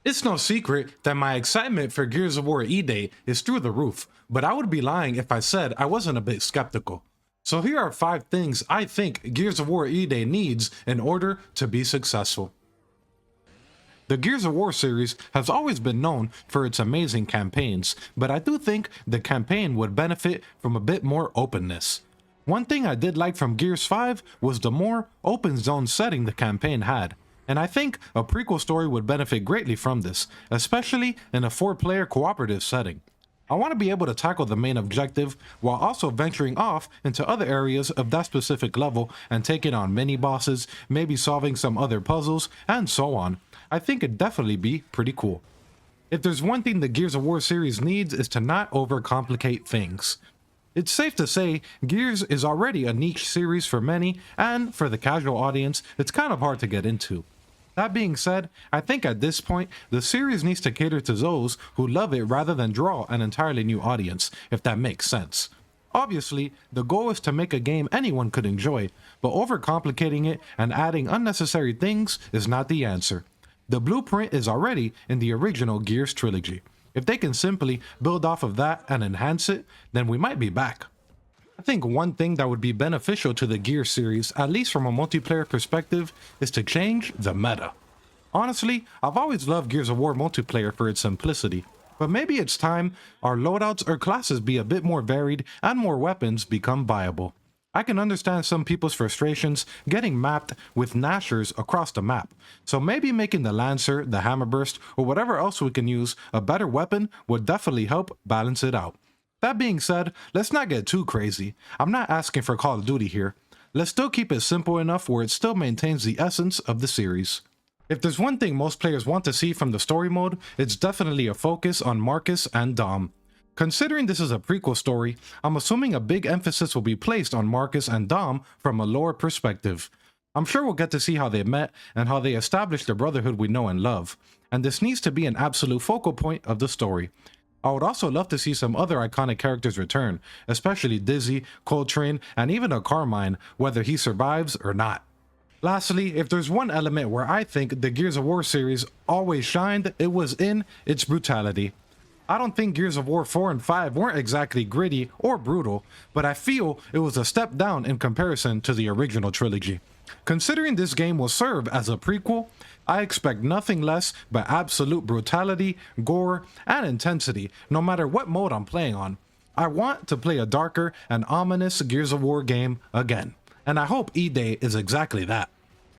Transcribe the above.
It's no secret that my excitement for Gears of War E-Day is through the roof, but I would be lying if I said I wasn't a bit skeptical. So here are 5 things I think Gears of War E-Day needs in order to be successful. The Gears of War series has always been known for its amazing campaigns, but I do think the campaign would benefit from a bit more openness. One thing I did like from Gears 5 was the more open zone setting the campaign had, and I think a prequel story would benefit greatly from this, especially in a 4-player cooperative setting. I want to be able to tackle the main objective while also venturing off into other areas of that specific level and taking on mini bosses, maybe solving some other puzzles, and so on. I think it'd definitely be pretty cool. If there's one thing the Gears of War series needs is to not overcomplicate things. It's safe to say Gears is already a niche series for many, and for the casual audience, it's kind of hard to get into. That being said, I think at this point, the series needs to cater to those who love it rather than draw an entirely new audience, if that makes sense. Obviously, the goal is to make a game anyone could enjoy, but overcomplicating it and adding unnecessary things is not the answer. The blueprint is already in the original Gears trilogy. If they can simply build off of that and enhance it, then we might be back. I think one thing that would be beneficial to the Gears series, at least from a multiplayer perspective, is to change the meta. Honestly, I've always loved Gears of War multiplayer for its simplicity, but maybe it's time our loadouts or classes be a bit more varied and more weapons become viable. I can understand some people's frustrations getting mapped with Nashers across the map, so maybe making the Lancer, the Hammerburst, or whatever else we can use a better weapon would definitely help balance it out. That being said, let's not get too crazy. I'm not asking for Call of Duty here. Let's still keep it simple enough where it still maintains the essence of the series. If there's one thing most players want to see from the story mode, it's definitely a focus on Marcus and Dom. Considering this is a prequel story, I'm assuming a big emphasis will be placed on Marcus and Dom from a lore perspective. I'm sure we'll get to see how they met and how they established the brotherhood we know and love, and this needs to be an absolute focal point of the story. I would also love to see some other iconic characters return, especially Dizzy, Coltrane, and even a Carmine, whether he survives or not. Lastly, if there's one element where I think the Gears of War series always shined, it was in its brutality. I don't think Gears of War 4 and 5 weren't exactly gritty or brutal, but I feel it was a step down in comparison to the original trilogy. Considering this game will serve as a prequel, I expect nothing less but absolute brutality, gore, and intensity, no matter what mode I'm playing on. I want to play a darker and ominous Gears of War game again, and I hope E-Day is exactly that.